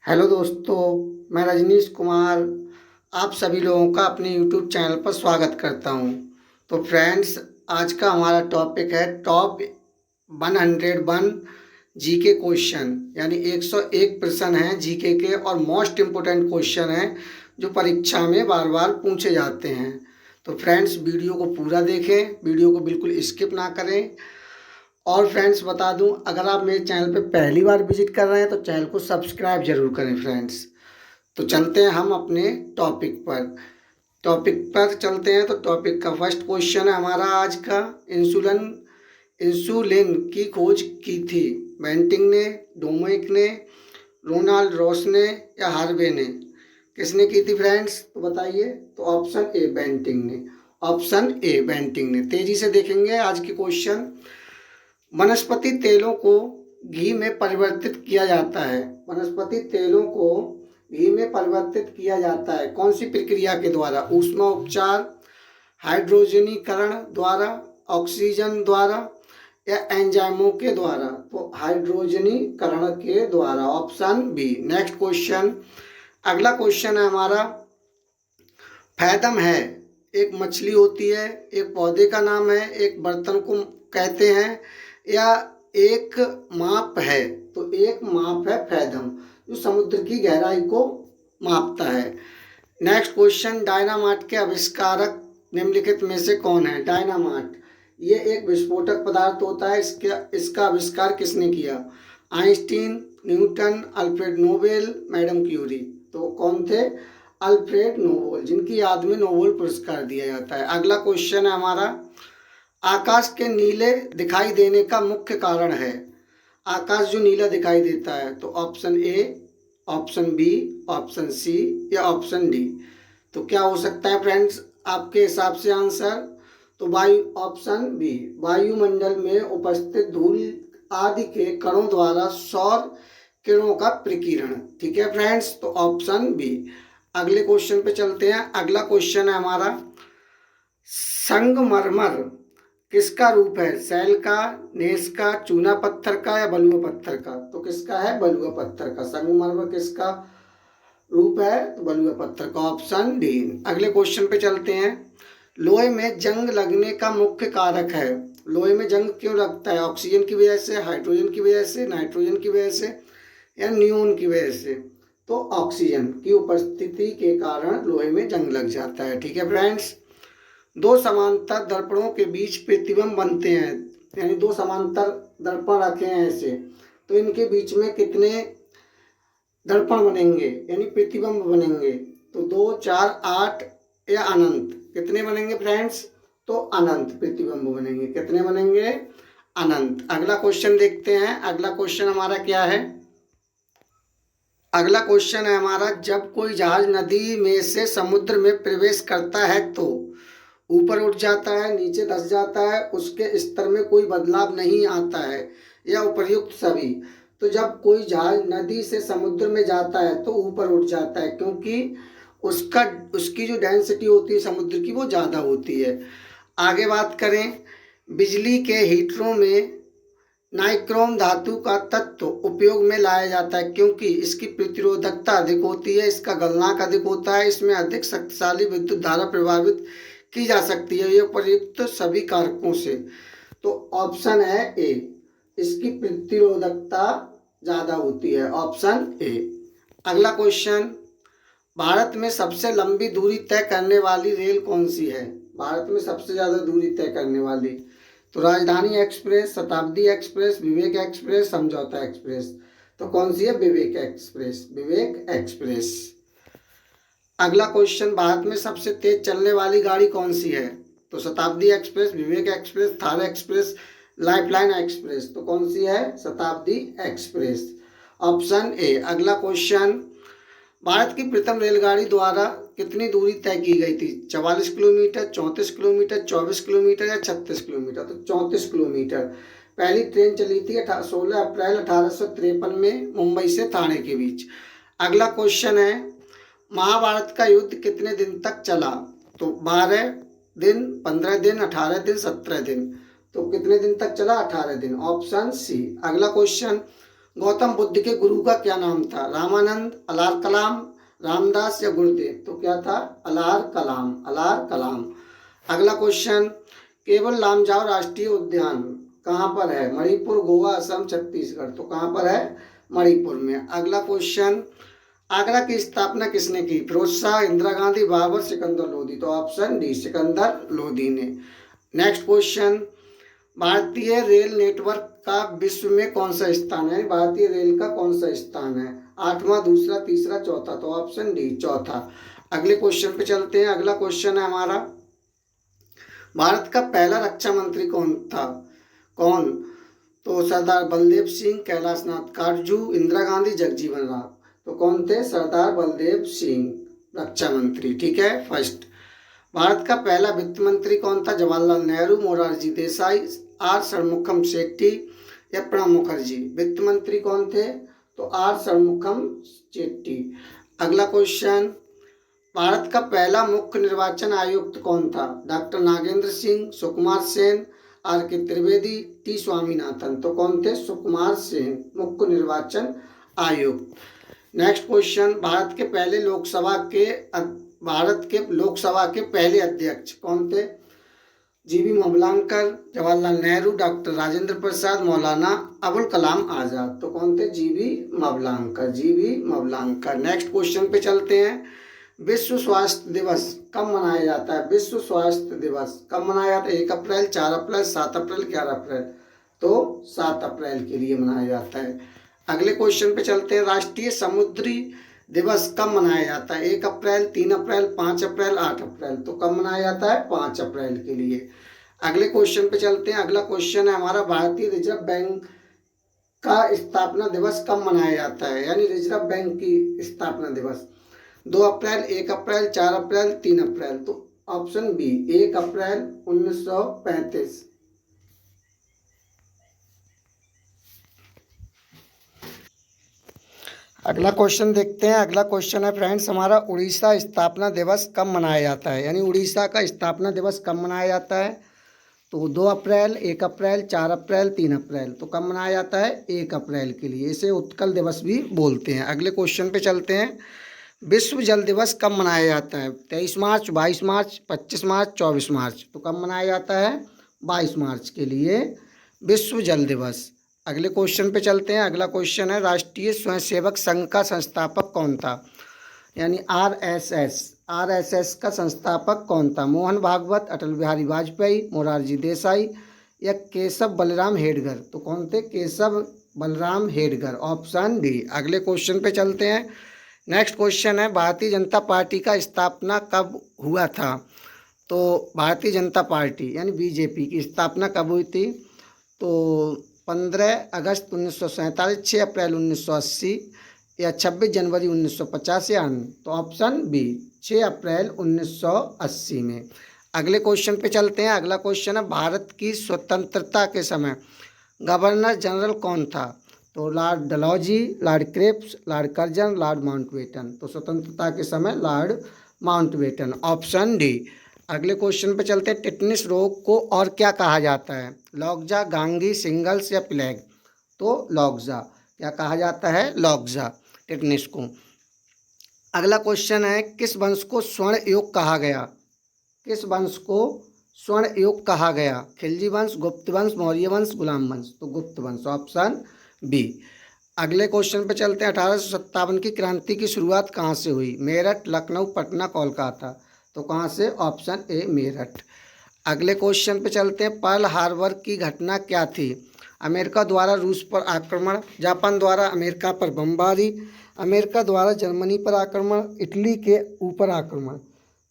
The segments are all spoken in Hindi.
हेलो दोस्तों, मैं रजनीश कुमार आप सभी लोगों का अपने यूट्यूब चैनल पर स्वागत करता हूं। तो फ्रेंड्स, आज का हमारा टॉपिक है टॉप 101 जीके क्वेश्चन, यानी 101 प्रश्न हैं जीके के और मोस्ट इम्पोर्टेंट क्वेश्चन हैं जो परीक्षा में बार बार पूछे जाते हैं। तो फ्रेंड्स, वीडियो को पूरा देखें, वीडियो को बिल्कुल स्किप ना करें। और फ्रेंड्स, बता दूं, अगर आप मेरे चैनल पे पहली बार विजिट कर रहे हैं तो चैनल को सब्सक्राइब जरूर करें फ्रेंड्स। तो चलते हैं हम अपने टॉपिक पर चलते हैं। तो टॉपिक का फर्स्ट क्वेश्चन है हमारा आज का, इंसुलिन इंसुलिन की खोज की थी बेंटिंग ने, डोमिनिक ने, रोनाल्ड रॉस ने या हार्वे ने? किसने की थी फ्रेंड्स? तो बताइए। तो ऑप्शन ए बेंटिंग ने, ऑप्शन ए बेंटिंग ने। तेजी से देखेंगे आज के क्वेश्चन। वनस्पति तेलों को घी में परिवर्तित किया जाता है, वनस्पति तेलों को घी में परिवर्तित किया जाता है कौन सी प्रक्रिया के द्वारा? ऊष्मा उपचार, हाइड्रोजनीकरण द्वारा, ऑक्सीजन द्वारा या एंजाइमों के द्वारा? तो हाइड्रोजनीकरण के द्वारा, ऑप्शन बी। नेक्स्ट क्वेश्चन, अगला क्वेश्चन है हमारा, फैदम है एक मछली होती है, एक पौधे का नाम है, एक बर्तन को कहते हैं, या एक माप है? तो एक माप है फैदम, जो समुद्र की गहराई को मापता है। नेक्स्ट क्वेश्चन, डायनामाइट के आविष्कारक निम्नलिखित में से कौन है? डायनामाइट ये एक विस्फोटक पदार्थ होता है, इसका आविष्कार किसने किया? Einstein, Newton, Alfred Nobel, madam Curie? तो कौन थे? अल्फ्रेड नोबेल, जिनकी याद में नोबेल पुरस्कार दिया जाता है। अगला क्वेश्चन है हमारा, आकाश के नीले दिखाई देने का मुख्य कारण है? आकाश जो नीला दिखाई देता है, तो option A, option B, option C या ऑप्शन डी? तो क्या हो सकता है फ्रेंड्स आपके हिसाब से आंसर? तो वायु, ऑप्शन बी, वायुमंडल में उपस्थित धूल आदि के कणों द्वारा सौर किरणों का प्रकीर्णन। ठीक है फ्रेंड्स, तो ऑप्शन बी। अगले क्वेश्चन पे चलते हैं। अगला क्वेश्चन है हमारा, संगमरमर किसका रूप है? सैल का, नेस का, चूना पत्थर का या बलुआ पत्थर का? तो किसका है? बलुआ पत्थर का। संगमरमर किसका रूप है? तो बलुआ पत्थर का, ऑप्शन डी। अगले क्वेश्चन पे चलते हैं, लोहे में जंग लगने का मुख्य कारक है? लोहे में जंग क्यों लगता है? ऑक्सीजन की वजह से, हाइड्रोजन की वजह से, नाइट्रोजन की वजह से या नियोन की वजह से? तो ऑक्सीजन की उपस्थिति के कारण लोहे में जंग लग जाता है। ठीक है फ्रेंड्स, दो समांतर दर्पणों के बीच प्रतिबिंब बनते हैं, यानी दो समांतर दर्पण रखे हैं ऐसे, तो इनके बीच में कितने दर्पण बनेंगे, यानी प्रतिबिंब बनेंगे? तो 2, 4, 8 या अनंत? कितने बनेंगे फ्रेंड्स? तो अनंत प्रतिबिंब बनेंगे। कितने बनेंगे? अनंत। अगला क्वेश्चन देखते हैं। अगला क्वेश्चन हमारा क्या है? अगला क्वेश्चन है हमारा, जब कोई जहाज नदी में से समुद्र में प्रवेश करता है तो ऊपर उठ जाता है, नीचे धंस जाता है, उसके स्तर में कोई बदलाव नहीं आता है, या उपर्युक्त सभी? तो जब कोई जहाज नदी से समुद्र में जाता है तो ऊपर उठ जाता है, क्योंकि उसकी जो डेंसिटी होती है समुद्र की वो ज़्यादा होती है। आगे बात करें, बिजली के हीटरों में नाइक्रोम धातु का तत्व उपयोग में लाया जाता है क्योंकि इसकी प्रतिरोधकता अधिक होती है, इसका गलनांक अधिक होता है, इसमें अधिक शक्तिशाली विद्युत धारा प्रभावित की जा सकती है, ये प्रयुक्त सभी कारकों से। तो ऑप्शन है ए, इसकी प्रतिरोधकता ज़्यादा होती है, ऑप्शन ए। अगला क्वेश्चन, भारत में सबसे लंबी दूरी तय करने वाली रेल कौन सी है? भारत में सबसे ज़्यादा दूरी तय करने वाली? तो राजधानी एक्सप्रेस, शताब्दी एक्सप्रेस, विवेक एक्सप्रेस, समझौता एक्सप्रेस? तो कौन सी है? विवेक एक्सप्रेस, विवेक एक्सप्रेस। अगला क्वेश्चन, भारत में सबसे तेज चलने वाली गाड़ी कौन सी है? तो Shatabdi express, Vivek express, Thar express, lifeline express? तो कौन सी है? शताब्दी एक्सप्रेस, ऑप्शन ए। अगला क्वेश्चन, भारत की प्रथम रेलगाड़ी द्वारा कितनी दूरी तय की गई थी? 44 किलोमीटर, 34 किलोमीटर, 24 किलोमीटर या 36 किलोमीटर? तो 34 किलोमीटर। पहली ट्रेन चली थी 16 अप्रैल 1853 में मुंबई से ठाणे के बीच। अगला क्वेश्चन है, महाभारत का युद्ध कितने दिन तक चला? तो 12 दिन, 15 दिन, 18 दिन, 17 दिन? तो कितने दिन तक चला? 18 दिन, ऑप्शन सी। अगला क्वेश्चन, गौतम बुद्ध के गुरु का क्या नाम था? रामानंद, अलार कलाम, रामदास या गुरुदेव? तो क्या था? अलार कलाम, अलार कलाम। अगला क्वेश्चन, केवल लामजाओ राष्ट्रीय उद्यान कहाँ पर है? मणिपुर, गोवा, असम, छत्तीसगढ़। तो कहाँ पर है? मणिपुर में। अगला क्वेश्चन, आगरा की स्थापना किसने की? फिरोज शाह, इंदिरा गांधी, बाबर, सिकंदर लोधी? तो ऑप्शन डी, सिकंदर लोधी ने। नेक्स्ट क्वेश्चन, भारतीय रेल नेटवर्क का विश्व में कौन सा स्थान है? भारतीय रेल का कौन सा स्थान है? आठवां, दूसरा, तीसरा, चौथा? तो ऑप्शन डी, चौथा। अगले क्वेश्चन पे चलते हैं। अगला क्वेश्चन है हमारा, भारत का पहला रक्षा मंत्री कौन था? कौन? तो सरदार बलदेव सिंह, कैलाश नाथ काटजू, इंदिरा गांधी, जगजीवन राम? तो कौन थे? सरदार बलदेव सिंह रक्षा मंत्री। ठीक है। फर्स्ट, भारत का पहला वित्त मंत्री कौन था? जवाहरलाल नेहरू, मोरारजी देसाई, आर षणमुखम शेट्टी या प्रणब मुखर्जी? वित्त मंत्री कौन थे? तो आर षणमुखम शेट्टी। अगला क्वेश्चन, भारत का पहला मुख्य निर्वाचन आयुक्त कौन था? Doctor Nagendra Singh, Sukumar Sen, R K Trivedi, T Swaminathan? तो कौन थे? सुकुमार सेन मुख्य निर्वाचन आयुक्त। नेक्स्ट क्वेश्चन, भारत के लोकसभा के पहले अध्यक्ष कौन थे? GB Mavalankar, Jawaharlal Nehru, doctor Rajendra Prasad, Maulana Abul Kalam Azad? तो कौन थे? GB Mavalankar, GB Mavalankar. Next question पे चलते हैं, विश्व स्वास्थ्य दिवस कब मनाया जाता है? विश्व स्वास्थ्य दिवस कब मनाया जाता है? 1 अप्रैल, 4 अप्रैल, 7 अप्रैल, 11 अप्रैल? तो 7 अप्रैल के लिए मनाया जाता है। अगले क्वेश्चन पे चलते हैं, राष्ट्रीय समुद्री दिवस कब मनाया जाता है? 1 अप्रैल, 3 अप्रैल, 5 अप्रैल, 8 अप्रैल? तो कब मनाया जाता है? 5 अप्रैल के लिए। अगले क्वेश्चन पे चलते हैं। अगला क्वेश्चन है हमारा, भारतीय रिजर्व बैंक का स्थापना दिवस कब मनाया जाता है? यानी रिजर्व बैंक की स्थापना दिवस 2 अप्रैल, 1 अप्रैल, 4 अप्रैल, 3 अप्रैल? तो ऑप्शन बी, 1 अप्रैल 1935। अगला क्वेश्चन देखते हैं। अगला क्वेश्चन है फ्रेंड्स हमारा, उड़ीसा स्थापना दिवस कब मनाया जाता है? यानी उड़ीसा का स्थापना दिवस कब मनाया जाता है? तो 2 अप्रैल, 1 अप्रैल, 4 अप्रैल, 3 अप्रैल? तो कब मनाया जाता है? 1 अप्रैल के लिए। इसे उत्कल दिवस भी बोलते हैं। अगले क्वेश्चन पे चलते हैं, विश्व जल दिवस कब मनाया जाता है? 23 मार्च, 22 मार्च, 25 मार्च, 24 मार्च? तो कब मनाया जाता है? 22 मार्च के लिए विश्व जल दिवस। अगले क्वेश्चन पे चलते हैं। अगला क्वेश्चन है, राष्ट्रीय स्वयंसेवक संघ का संस्थापक कौन था? यानी आरएसएस का संस्थापक कौन था? मोहन भागवत, अटल बिहारी वाजपेयी, मोरारजी देसाई या केशव बलराम हेडगर? तो कौन थे? Keshav Balram Hedgewar, option D. अगले क्वेश्चन पे चलते हैं। नेक्स्ट क्वेश्चन है, भारतीय जनता पार्टी का स्थापना कब हुआ था? तो भारतीय जनता पार्टी यानी बीजेपी की स्थापना कब हुई थी? तो 15 अगस्त 1947, 6 अप्रैल 1980 या 26 जनवरी 1950 या अन्य? तो ऑप्शन बी, 6 अप्रैल 1980 में। अगले क्वेश्चन पे चलते हैं। अगला क्वेश्चन है, भारत की स्वतंत्रता के समय गवर्नर जनरल कौन था? तो lord Dalhousie, lord Cripps, lord Curzon, lord Mountbatten? तो स्वतंत्रता के समय लॉर्ड माउंटबेटन, ऑप्शन डी। अगले क्वेश्चन पे चलते हैं, टिटनिस रोग को और क्या कहा जाता है? लॉक्जा, गांगी, सिंगल्स या प्लेग? तो लॉक्जा। क्या कहा जाता है? लॉक्जा, टिटनिस को। अगला क्वेश्चन है, किस वंश को स्वर्ण युग कहा गया? किस वंश को स्वर्ण युग कहा गया? खिलजी वंश, गुप्त वंश, मौर्य वंश, गुलाम वंश? तो गुप्त वंश, ऑप्शन बी। अगले क्वेश्चन पे चलते हैं, 1857 की क्रांति की शुरुआत कहाँ से हुई? मेरठ, लखनऊ, पटना, कोलकाता? तो कहाँ से? Option A, Meerut. अगले क्वेश्चन पे चलते हैं, पर्ल हार्बर की घटना क्या थी? अमेरिका द्वारा रूस पर आक्रमण, जापान द्वारा अमेरिका पर बमबारी, अमेरिका द्वारा जर्मनी पर आक्रमण, इटली के ऊपर आक्रमण?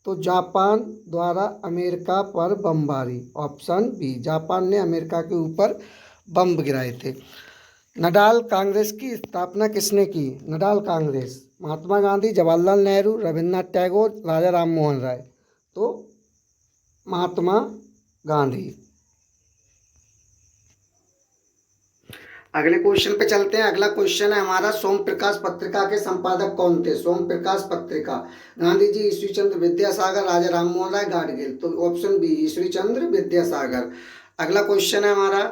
तो जापान द्वारा अमेरिका पर बमबारी, ऑप्शन बी। जापान ने अमेरिका के ऊपर बम गिराए थे। नडाल कांग्रेस की स्थापना किसने की? नडाल कांग्रेस, महात्मा गांधी, जवाहरलाल नेहरू, रविन्द्रनाथ टैगोर, राजा राम मोहन राय? तो महात्मा गांधी। अगले क्वेश्चन पे चलते हैं। अगला क्वेश्चन है हमारा, सोम प्रकाश पत्रिका के संपादक कौन थे? सोम प्रकाश पत्रिका, गांधी जी, ईश्वरी चंद्र विद्यासागर, राजा राम मोहन राय, गाडगिल? तो ऑप्शन बी, ईश्वरी चंद्र विद्यासागर। अगला क्वेश्चन है हमारा,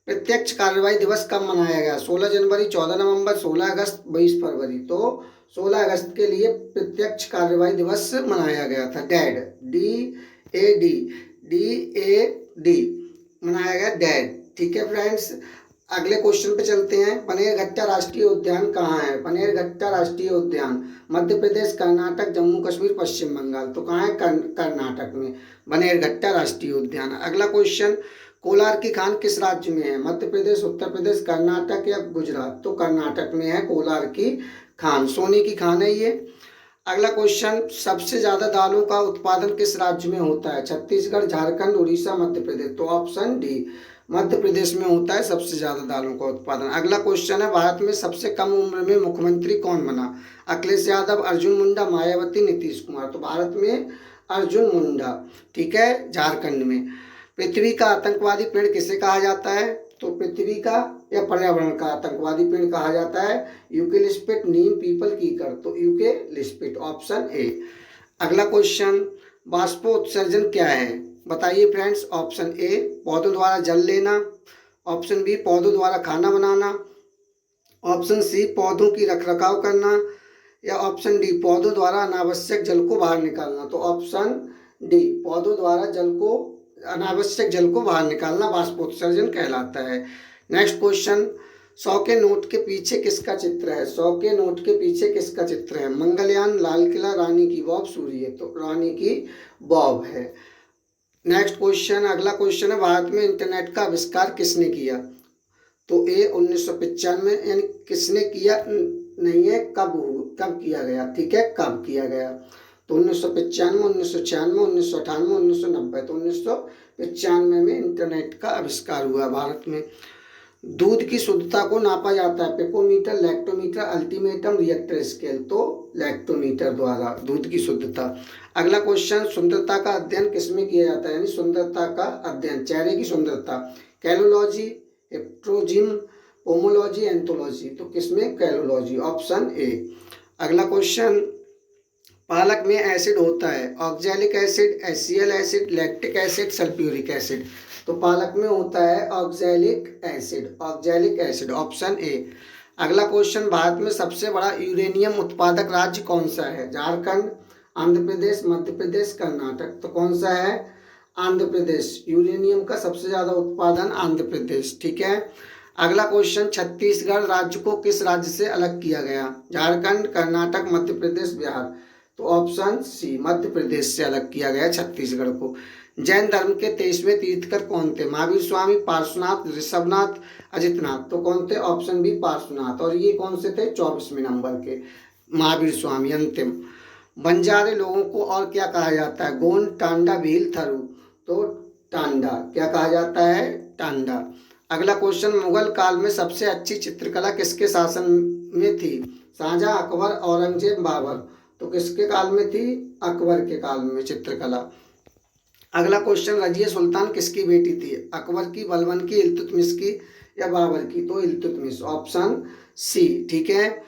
प्रत्यक्ष कार्रवाई दिवस कब मनाया गया? 16 जनवरी, 14 नवंबर, 16 अगस्त, 22 फरवरी। तो 16 अगस्त के लिए प्रत्यक्ष कार्रवाई दिवस मनाया गया था। डैड, DAD, DAD मनाया गया, डैड। ठीक है फ्रेंड्स, अगले क्वेश्चन पे चलते हैं। बनेरघट्टा राष्ट्रीय उद्यान कहाँ है? बनेरघट्टा राष्ट्रीय उद्यान मध्य प्रदेश, कर्नाटक, जम्मू कश्मीर, पश्चिम बंगाल। तो कहाँ है? कर्नाटक में बनेरघट्टा राष्ट्रीय उद्यान। अगला क्वेश्चन, कोलार की खान किस राज्य में है? मध्य प्रदेश, उत्तर प्रदेश, कर्नाटक या गुजरात? तो कर्नाटक में है कोलार की खान, सोने की खान है ये। अगला क्वेश्चन, सबसे ज्यादा दालों का उत्पादन किस राज्य में होता है? छत्तीसगढ़, झारखंड, उड़ीसा, मध्य प्रदेश। तो ऑप्शन डी, मध्य प्रदेश में होता है सबसे ज्यादा दालों का उत्पादन। अगला क्वेश्चन है, भारत में सबसे कम उम्र में मुख्यमंत्री कौन बना? अखिलेश यादव, अर्जुन मुंडा, मायावती, नीतीश कुमार। तो भारत में अर्जुन मुंडा। ठीक है, झारखंड में। पृथ्वी का आतंकवादी पेड़ किसे कहा जाता है? तो पृथ्वी का या पर्यावरण का आतंकवादी पेड़ कहा जाता है यूकेलिप्टस, नीम, पीपल, कीकर। तो यूकेलिप्टस, ऑप्शन ए। अगला क्वेश्चन, बाष्पोत्सर्जन क्या है? बताइए फ्रेंड्स। ऑप्शन ए, पौधों द्वारा जल लेना। ऑप्शन बी, पौधों द्वारा खाना बनाना। ऑप्शन सी, पौधों की रखरखाव करना। या ऑप्शन डी, पौधों द्वारा अनावश्यक जल को बाहर निकालना। तो ऑप्शन डी, पौधों द्वारा अनावश्यक जल को बाहर निकालना बाष्पोत्सर्जन कहलाता है। नेक्स्ट क्वेश्चन, 100 के नोट के पीछे किसका चित्र है? 100 के नोट के पीछे किसका चित्र है? मंगलयान, लाल किला, रानी की वाव, सूर्य। तो रानी की वाव है। नेक्स्ट क्वेश्चन, अगला क्वेश्चन है, भारत में इंटरनेट का आविष्कार किसने किया? तो ए 1995, यानी किसने किया नहीं है, कब किया गया। ठीक है, कब किया गया? तो 1995, 1996, 1998, 1990। तो 1995 में इंटरनेट का आविष्कार हुआ भारत में। दूध की शुद्धता को नापा जाता है picometre, lactometer, ultimatum, Richter scale. तो लैक्टोमीटर द्वारा दूध की शुद्धता। अगला क्वेश्चन, सुंदरता का अध्ययन किसमें किया जाता है? यानी सुंदरता का अध्ययन, चेहरे की सुंदरता, कैलोलॉजी, हेप्ट्रोजिम, पोमोलॉजी, एंथोलॉजी। तो किसमें? कैलोलॉजी, ऑप्शन ए। अगला क्वेश्चन, पालक में एसिड होता है oxalic acid, HCl acid, lactic acid, sulphuric acid. तो पालक में होता है ऑक्जेलिक एसिड, ऑप्शन ए। अगला क्वेश्चन, भारत में सबसे बड़ा यूरेनियम उत्पादक राज्य कौन सा है? झारखंड, आंध्र प्रदेश, मध्य प्रदेश, कर्नाटक। तो कौन सा है? आंध्र प्रदेश। यूरेनियम का सबसे ज्यादा उत्पादन आंध्र प्रदेश। ठीक है। अगला क्वेश्चन, छत्तीसगढ़ राज्य को किस राज्य से अलग किया गया? झारखंड, कर्नाटक, मध्य प्रदेश, बिहार। तो ऑप्शन सी, मध्य प्रदेश से अलग किया गया छत्तीसगढ़ को। जैन धर्म के 23वें तीर्थकर कौन थे? महावीर स्वामी, पार्श्वनाथ, ऋषभनाथ, अजितनाथ। तो कौन थे? Option B, Parshvanath. और ये कौन से थे? 24वें नंबर के महावीर स्वामी, अंतिम। बंजारे लोगों को और क्या कहा जाता है? गोंड, टांडा, भील, थरू। तो टांडा, क्या कहा जाता है? टांडा। अगला क्वेश्चन, मुगल काल में सबसे अच्छी चित्रकला किसके शासन में थी? शाहजहां, अकबर, औरंगजेब, बाबर। तो किसके काल में थी? अकबर के काल में चित्रकला। अगला क्वेश्चन, रजिया सुल्तान किसकी बेटी थी? अकबर की, बलबन की, इल्तुतमिश की या बाबर की? तो इल्तुतमिश, ऑप्शन सी। ठीक है।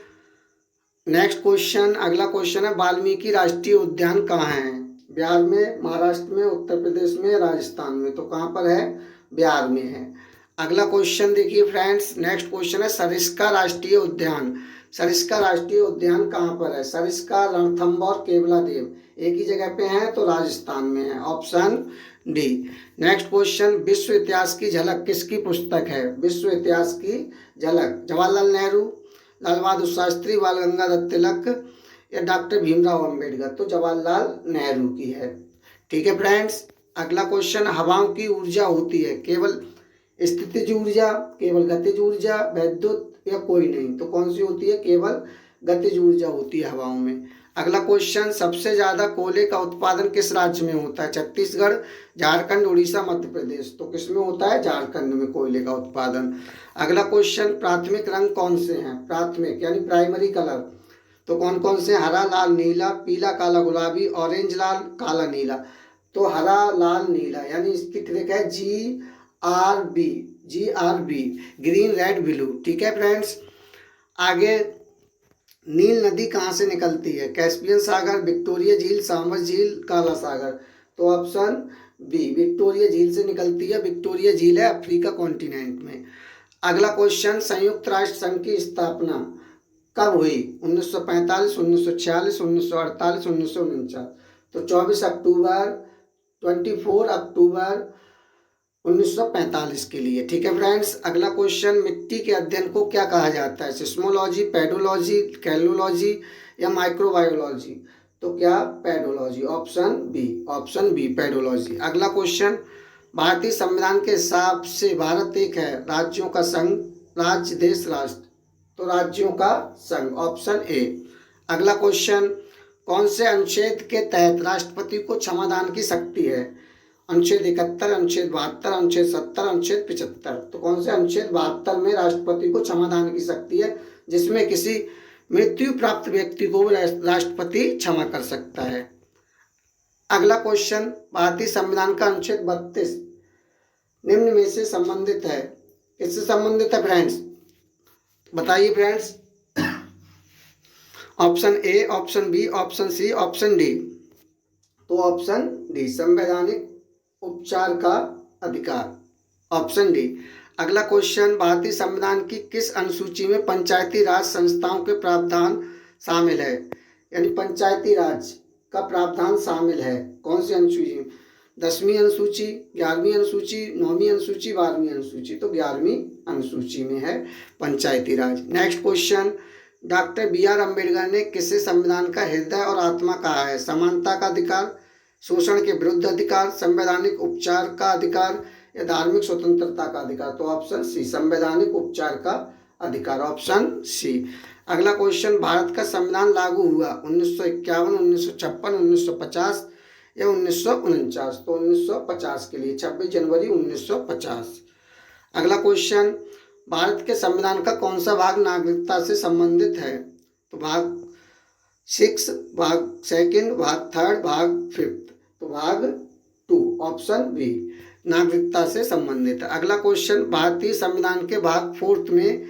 नेक्स्ट क्वेश्चन, अगला क्वेश्चन है, वाल्मीकि राष्ट्रीय उद्यान कहाँ है? बिहार में, महाराष्ट्र में, उत्तर प्रदेश में, राजस्थान में। तो कहाँ पर है? बिहार में है। अगला क्वेश्चन देखिए फ्रेंड्स, नेक्स्ट क्वेश्चन है, सरिस्का राष्ट्रीय उद्यान। सरिस्का राष्ट्रीय उद्यान कहाँ पर है? सरिस्का, रणथंभौर, केवलादेव। एक ही जगह पे है, तो राजस्थान में है, ऑप्शन डी। नेक्स्ट क्वेश्चन, विश्व इतिहास की झलक किसकी पुस्तक है? विश्व इतिहास की झलक, जवाहरलाल नेहरू, लाल बहादुर शास्त्री, बाल गंगाधर तिलक या डॉक्टर भीमराव अंबेडकर। तो जवाहरलाल नेहरू की है। ठीक है फ्रेंड्स। अगला क्वेश्चन, हवाओं की ऊर्जा होती है केवल स्थितिज ऊर्जा, केवल गतिज ऊर्जा, वैद्युत या कोई नहीं? तो कौन सी होती है? केवल गतिज ऊर्जा होती है हवाओं में। अगला क्वेश्चन, सबसे ज्यादा कोयले का उत्पादन किस राज्य में होता है? छत्तीसगढ़, झारखंड, उड़ीसा, मध्य प्रदेश। तो किसमें होता है? झारखंड में कोयले का उत्पादन। अगला क्वेश्चन, प्राथमिक रंग कौन से हैं? प्राथमिक यानी प्राइमरी कलर। तो कौन कौन से? हरा, लाल, नीला, पीला, काला, गुलाबी, ऑरेंज, लाल, काला, नीला। तो हरा, लाल, नीला, यानी इसकी ट्रिक है GRB, ग्रीन, रेड, ब्लू। ठीक है फ्रेंड्स। आगे, नील नदी कहाँ से निकलती है? कैस्पियन सागर, विक्टोरिया झील, सामर झील, काला सागर। तो ऑप्शन बी, विक्टोरिया झील से निकलती है। विक्टोरिया झील है अफ्रीका कॉन्टिनेंट में। अगला क्वेश्चन, संयुक्त राष्ट्र संघ की स्थापना कब हुई? 1945, 1946, 1948, 1949। तो 24 अक्टूबर 24 अक्टूबर 1945 के लिए। ठीक है फ्रेंड्स। अगला क्वेश्चन, मिट्टी के अध्ययन को क्या कहा जाता है? सिस्मोलॉजी, पेडोलॉजी, कैलोलॉजी या माइक्रोबायोलॉजी? तो क्या? पेडोलॉजी। Option B pedology. अगला क्वेश्चन, भारतीय संविधान के हिसाब से भारत एक है राज्यों का संघ, राज्य, देश, राष्ट्र? तो राज्यों का संघ। Option A. अगला क्वेश्चन, कौन से अनुच्छेद के तहत राष्ट्रपति को क्षमादान की शक्ति है? अनुच्छेद 71, अनुच्छेद 72, अनुच्छेद 70, अनुच्छेद 75। तो कौन से अनुच्छेद 72 में राष्ट्रपति को क्षमादान की शक्ति है, जिसमें किसी मृत्यु प्राप्त व्यक्ति को राष्ट्रपति क्षमा कर सकता है? अगला क्वेश्चन, भारतीय संविधान का अनुच्छेद 32 निम्न में से संबंधित है? किससे संबंधित है फ्रेंड्स? बताइए friends. Option A, option B, option C, option D? तो ऑप्शन डी, संवैधानिक उपचार का अधिकार। Option D. अगला क्वेश्चन, भारतीय संविधान की किस अनुसूची में पंचायती राज संस्थाओं के प्रावधान शामिल है? यानी पंचायती राज का प्रावधान शामिल है कौन सी अनुसूची में? 10वीं अनुसूची, 11वीं अनुसूची, 9वीं अनुसूची, 12वीं अनुसूची? तो 11वीं अनुसूची में है Panchayati Raj. Next question, doctor B R. Ambedkar ने किसे संविधान का हृदय और आत्मा कहा है? समानता का अधिकार, शोषण के विरुद्ध अधिकार, संवैधानिक उपचार का अधिकार या धार्मिक स्वतंत्रता का अधिकार? तो ऑप्शन सी, संवैधानिक उपचार का अधिकार। Option C. अगला क्वेश्चन, भारत का संविधान लागू हुआ 1951, 1956, 1950 या 1949? तो 1950 के लिए, 26 जनवरी 1950। अगला क्वेश्चन, भारत के संविधान का कौन सा भाग नागरिकता से संबंधित है? तो भाग 6, भाग 2, भाग 3, भाग 5? तो भाग 2, ऑप्शन बी, नागरिकता से संबंधित है। अगला क्वेश्चन, भारतीय संविधान के भाग 4 में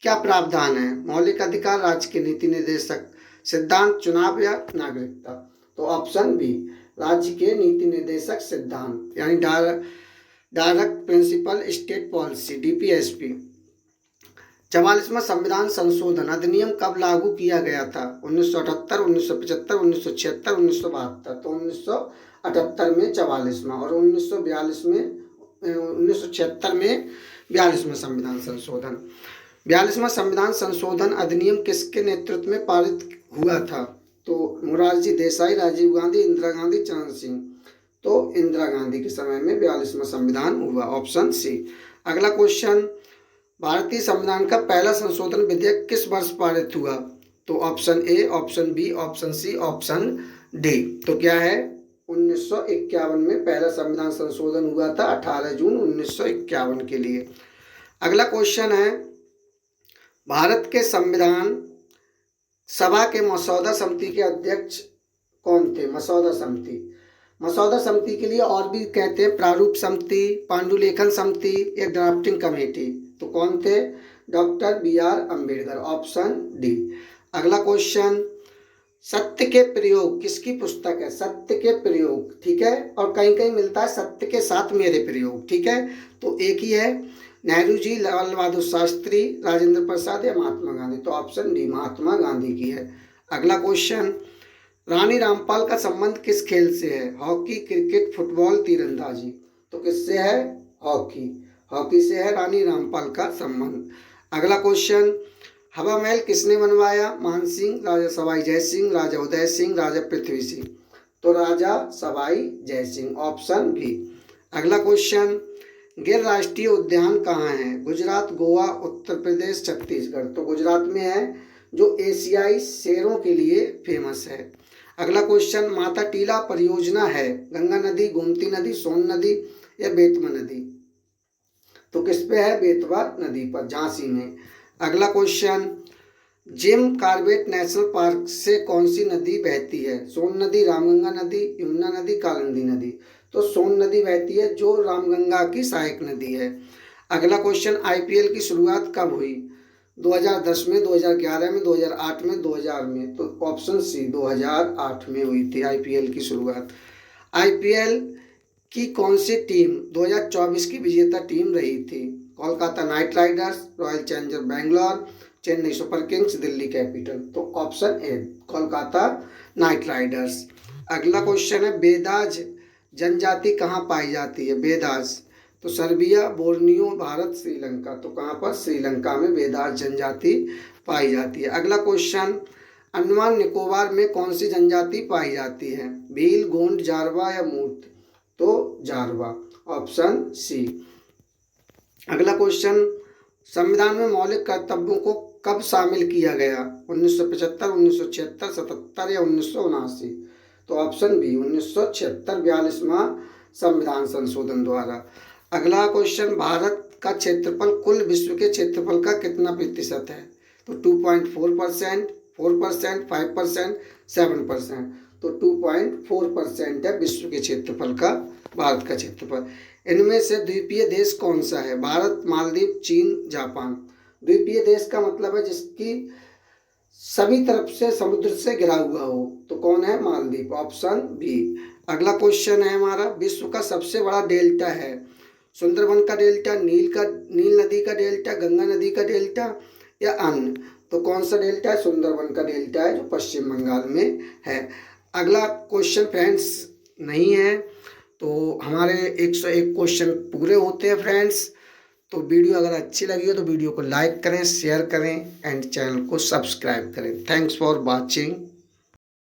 क्या प्रावधान है? मौलिक अधिकार, राज्य के नीति निर्देशक सिद्धांत, चुनाव या नागरिकता? तो ऑप्शन बी, राज्य के नीति निर्देशक सिद्धांत, यानी direct principle state policy, DPSP. 44वां संविधान संशोधन अधिनियम कब लागू किया गया था? 1978, 1975, 1976, 1972? तो 1978 में 44वां और 1976 में 42वां संविधान संशोधन। 42वां संविधान संशोधन अधिनियम किसके नेतृत्व में पारित हुआ था? तो मोरारजी देसाई, राजीव गांधी, इंदिरा गांधी, चरण सिंह? तो इंदिरा गांधी के समय में 42वां संविधान हुआ। Option C. अगला क्वेश्चन, भारतीय संविधान का पहला संशोधन विधेयक किस वर्ष पारित हुआ? तो option A, option B, option C, option D? तो क्या है? 1951 में पहला संविधान संशोधन हुआ था, 18 जून 1951 के लिए। अगला क्वेश्चन है, भारत के संविधान सभा के मसौदा समिति के अध्यक्ष कौन थे? मसौदा समिति, मसौदा समिति के लिए और भी कहते हैं प्रारूप समिति, पांडुलेखन समिति या ड्राफ्टिंग कमेटी? तो कौन थे? Doctor B R. Ambedkar. Option D. अगला क्वेश्चन, सत्य के प्रयोग किसकी पुस्तक है? सत्य के प्रयोग, ठीक है, और कहीं कहीं मिलता है सत्य के साथ मेरे प्रयोग, ठीक है, तो एक ही है। नेहरू जी, लाल बहादुर शास्त्री, राजेंद्र प्रसाद या महात्मा गांधी? तो ऑप्शन डी, महात्मा गांधी की है। अगला क्वेश्चन, रानी रामपाल का संबंध किस खेल से है? हॉकी, क्रिकेट, फुटबॉल, तीरंदाजी? तो किससे है? हॉकी, हॉकी से है रानी रामपाल का संबंध। अगला क्वेश्चन, हवा महल किसने बनवाया? मान सिंह, राजा सवाई जय सिंह, राजा उदय सिंह, राजा पृथ्वी सिंह? तो राजा सवाई जय सिंह। Option B. अगला क्वेश्चन, गिर राष्ट्रीय उद्यान कहाँ है? गुजरात, गोवा, उत्तर प्रदेश, छत्तीसगढ़? तो गुजरात में है, जो एशियाई शेरों के लिए फेमस है। अगला क्वेश्चन, माता टीला परियोजना है गंगा नदी, गोमती नदी, सोन नदी या बेतवा नदी? तो किस पे है? बेतवा नदी पर, झांसी में। अगला question, Jim Corbett national park से कौन सी नदी बहती है? सोन नदी, रामगंगा नदी, यमुना नदी, कालिंदी नदी? तो सोन नदी बहती है, जो रामगंगा की सहायक नदी है। अगला क्वेश्चन, आईपीएल की शुरुआत कब हुई? 2010 में, 2011 में, 2008 में, 2000 में? तो ऑप्शन सी, 2008 में हुई थी आईपीएल की शुरुआत। आईपीएल की कौन सी टीम 2024 की विजेता टीम रही थी? Kolkata knight riders, royal challenger Bangalore, Chennai super kings, Delhi capital. तो option A Kolkata knight riders. अगला क्वेश्चन है बेदाज जनजाति कहाँ पाई जाती है? बेदाज तो सर्बिया, बोर्नियो, भारत, श्रीलंका। तो कहाँ पर? श्रीलंका में बेदाज जनजाति पाई जाती है। अगला क्वेश्चन अंडमान निकोबार में कौन सी जनजाति पाई जाती है? भील, गोंड, जारवा या मूर्त? तो जारवा, ऑप्शन सी। अगला क्वेश्चन संविधान में मौलिक कर्तव्यों को कब शामिल किया गया? 1975, 1976, 77 या 1979? तो ऑप्शन बी 1976, 42वां संविधान संशोधन द्वारा। अगला क्वेश्चन भारत का क्षेत्रफल कुल विश्व के क्षेत्रफल का कितना प्रतिशत है? तो 2.4%, 4%, 5%, 7%। तो 2.4% है विश्व के क्षेत्रफल का भारत का क्षेत्रफल। इनमें से द्वीपीय देश कौन सा है? भारत, मालदीव, चीन, जापान। द्वीपीय देश का मतलब है जिसकी सभी तरफ से समुद्र से घिरा हुआ हो। तो कौन है? Maldives, option B. अगला क्वेश्चन है हमारा विश्व का सबसे बड़ा डेल्टा है? सुंदरबन का डेल्टा, नील नदी का डेल्टा, गंगा नदी का डेल्टा या अन्य? तो कौन सा डेल्टा है? सुंदरबन का डेल्टा है जो पश्चिम बंगाल में है। अगला क्वेश्चन फ्रेंड्स नहीं है तो हमारे 101 क्वेश्चन पूरे होते हैं फ्रेंड्स। तो वीडियो अगर अच्छी लगी हो तो वीडियो को लाइक करें, शेयर करें एंड चैनल को सब्सक्राइब करें। Thanks for watching.